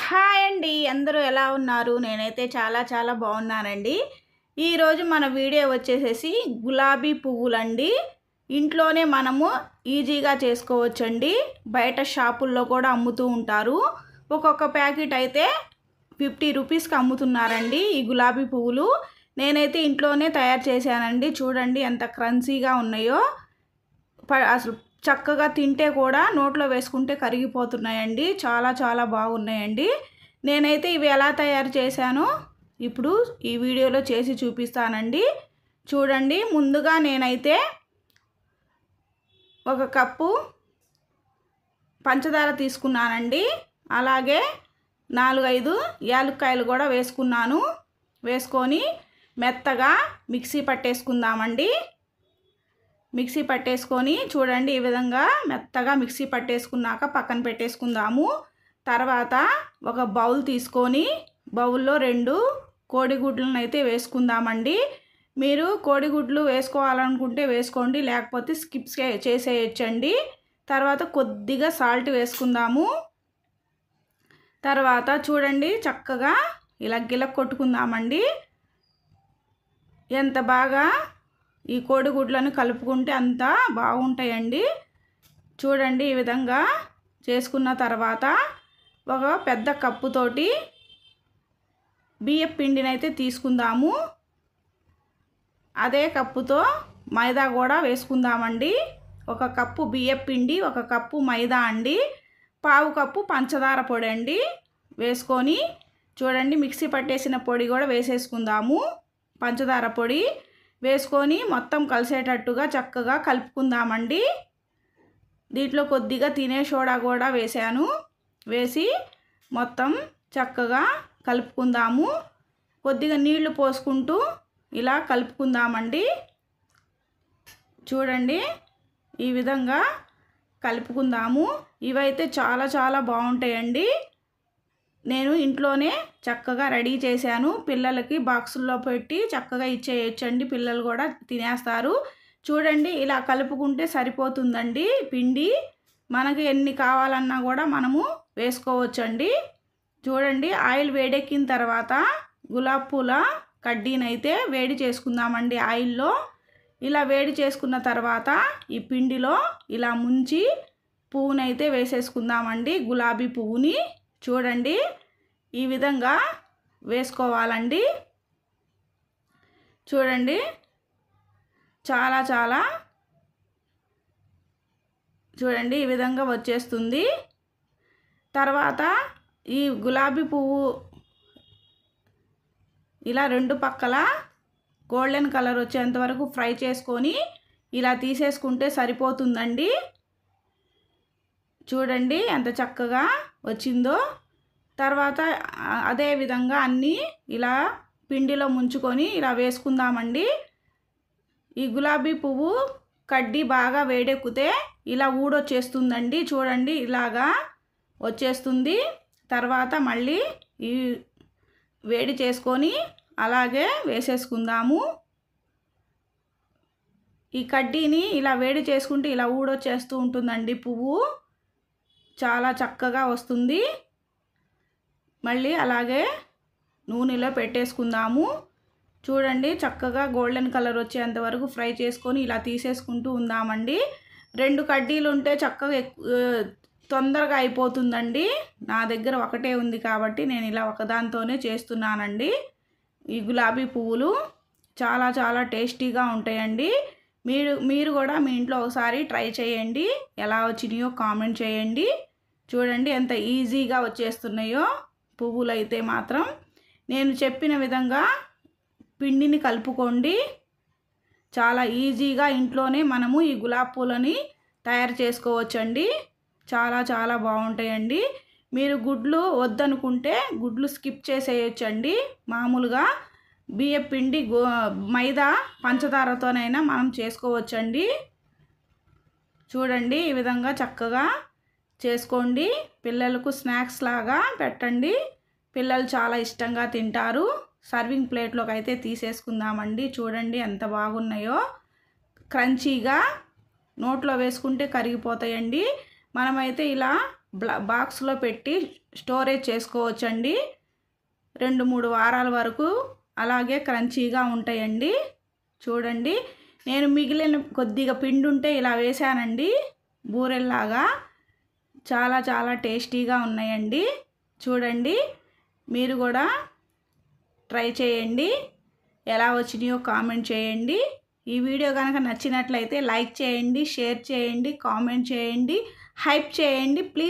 Hi అండి. అందరూ ఎలా ఉన్నారు? నేనైతే చాలా బాగున్నానండి. ఈరోజు మన వీడియో వచ్చేసేసి గులాబీ పువ్వులండి. ఇంట్లోనే మనము ఈజీగా చేసుకోవచ్చండి. బయట షాపుల్లో కూడా అమ్ముతూ ఉంటారు. ఒక్కొక్క ప్యాకెట్ అయితే 50 రూపీస్కి అమ్ముతున్నారండి ఈ గులాబీ పువ్వులు. నేనైతే ఇంట్లోనే తయారు చేశానండి. చూడండి ఎంత క్రంచీగా ఉన్నాయో. అసలు చక్కగా తింటే కూడా నోట్లో వేసుకుంటే కరిగిపోతున్నాయండి. చాలా బాగున్నాయండి. నేనైతే ఇవి ఎలా తయారు చేశానో ఇప్పుడు ఈ వీడియోలో చేసి చూపిస్తానండి. చూడండి, ముందుగా నేనైతే 1 కప్పు పంచదార తీసుకున్నానండి. అలాగే 4-5 యాలక్కాయలు కూడా వేసుకున్నాను. వేసుకొని మెత్తగా మిక్సీ పట్టేసుకుందామండి. మిక్సీ పట్టేసుకొని చూడండి ఈ విధంగా మెత్తగా మిక్సీ పట్టేసుకున్నాక పక్కన పెట్టేసుకుందాము. తర్వాత ఒక బౌల్ తీసుకొని బౌల్లో 2 కోడిగుడ్లను అయితే వేసుకుందామండి. మీరు కోడిగుడ్లు వేసుకోవాలనుకుంటే వేసుకోండి, లేకపోతే స్కిప్ చేసేయచ్చండి. తర్వాత కొద్దిగా సాల్ట్ వేసుకుందాము. తర్వాత చూడండి చక్కగా ఇలా గిలక్ కొట్టుకుందామండి. ఎంత బాగా ఈ కోడిగుడ్లను కలుపుకుంటే అంత బాగుంటాయండి. చూడండి ఈ విధంగా చేసుకున్న తర్వాత ఒక పెద్ద కప్పుతోటి బియ్యం పిండిని అయితే తీసుకుందాము. అదే కప్పుతో మైదా కూడా వేసుకుందామండి. 1 కప్పు బియ్యం పిండి, 1 కప్పు మైదా అండి, 1/2 కప్పు పంచదార పొడి అండి వేసుకొని చూడండి మిక్సీ పట్టేసిన పొడి కూడా వేసేసుకుందాము. పంచదార పొడి వేసుకొని మొత్తం కలిసేటట్టుగా చక్కగా కలుపుకుందామండి. దీంట్లో కొద్దిగా తినే సోడా కూడా వేసాను. వేసి మొత్తం చక్కగా కలుపుకుందాము. కొద్దిగా నీళ్లు పోసుకుంటూ ఇలా కలుపుకుందామండి. చూడండి ఈ విధంగా కలుపుకుందాము. ఇవైతే చాలా బాగుంటాయండి. నేను ఇంట్లోనే చక్కగా రెడీ చేశాను. పిల్లలకి బాక్సుల్లో పెట్టి చక్కగా ఇచ్చేయచ్చండి. పిల్లలు కూడా తినేస్తారు. చూడండి ఇలా కలుపుకుంటే సరిపోతుందండి పిండి. మనకి ఎన్ని కావాలన్నా కూడా మనము వేసుకోవచ్చండి. చూడండి ఆయిల్ వేడెక్కిన తర్వాత గులాబీ పూల కడ్డీనైతే వేడి చేసుకుందామండి ఆయిల్లో. ఇలా వేడి చేసుకున్న తర్వాత ఈ పిండిలో ఇలా ముంచి పువ్వునైతే వేసేసుకుందామండి. గులాబీ పువ్వుని చూడండి ఈ విధంగా వేసుకోవాలండి. చూడండి చాలా చూడండి ఈ విధంగా వచ్చేస్తుంది. తర్వాత ఈ గులాబీ పువ్వు ఇలా 2 పక్కల గోల్డెన్ కలర్ వచ్చేంత వరకు ఫ్రై చేసుకొని ఇలా తీసేసుకుంటే సరిపోతుందండి. చూడండి ఎంత చక్కగా వచ్చిందో. తర్వాత అదే విధంగా అన్నీ ఇలా పిండిలో ముంచుకొని ఇలా వేసుకుందామండి. ఈ గులాబీ పువ్వు కడ్డీ బాగా వేడెక్కితే ఇలా ఊడొచ్చేస్తుందండి. చూడండి ఇలాగా వచ్చేస్తుంది. తర్వాత మళ్ళీ ఈ వేడి చేసుకొని అలాగే వేసేసుకుందాము. ఈ కడ్డీని ఇలా వేడి చేసుకుంటే ఇలా ఊడొచ్చేస్తూ ఉంటుందండి పువ్వు. చాలా చక్కగా వస్తుంది. మళ్ళీ అలాగే నూనెలో పెట్టేసుకుందాము. చూడండి చక్కగా గోల్డెన్ కలర్ వచ్చేంత వరకు ఫ్రై చేసుకొని ఇలా తీసేసుకుంటూ ఉందామండి. 2 కడ్డీలు ఉంటే చక్కగా తొందరగా అయిపోతుందండి. నా దగ్గర ఒకటే ఉంది కాబట్టి నేను ఇలా ఒకదాంతోనే చేస్తున్నానండి. ఈ గులాబీ పువ్వులు చాలా టేస్టీగా ఉంటాయండి. మీరు కూడా మీ ఇంట్లో ఒకసారి ట్రై చేయండి. ఎలా వచ్చినాయో కామెంట్ చేయండి. చూడండి ఎంత ఈజీగా వచ్చేస్తున్నాయో పువ్వులు అయితే మాత్రం. నేను చెప్పిన విధంగా పిండిని కలుపుకోండి. చాలా ఈజీగా ఇంట్లోనే మనము ఈ గులాబీ పూలని తయారు చేసుకోవచ్చండి. చాలా బాగుంటాయండి. మీరు గుడ్లు వద్దనుకుంటే గుడ్లు స్కిప్ చేసేయచ్చండి. మామూలుగా బియ్యం పిండి మైదా పంచదారతోనైనా మనం చేసుకోవచ్చండి. చూడండి ఈ విధంగా చక్కగా చేసుకోండి. పిల్లలకు స్నాక్స్ లాగా పెట్టండి. పిల్లలు చాలా ఇష్టంగా తింటారు. సర్వింగ్ ప్లేట్లోకి అయితే తీసేసుకుందామండి. చూడండి ఎంత బాగున్నాయో. క్రంచీగా నోట్లో వేసుకుంటే కరిగిపోతాయండి. మనమైతే ఇలా బాక్స్లో పెట్టి స్టోరేజ్ చేసుకోవచ్చండి. 2-3 వారాల వరకు అలాగే క్రంచీగా ఉంటాయండి. చూడండి, నేను మిగిలిన కొద్దిగా పిండి ఉంటే ఇలా వేసానండి, బూరెల్లాగా చాలా చాలా టేస్టీగా ఉన్నాయండి. చూడండి, మీరు కూడా ట్రై చేయండి. ఎలా వచ్చినాయో కామెంట్ చేయండి. ఈ వీడియో కనుక నచ్చినట్లయితే లైక్ చేయండి, షేర్ చేయండి, కామెంట్ చేయండి, హైప్ చేయండి ప్లీజ్.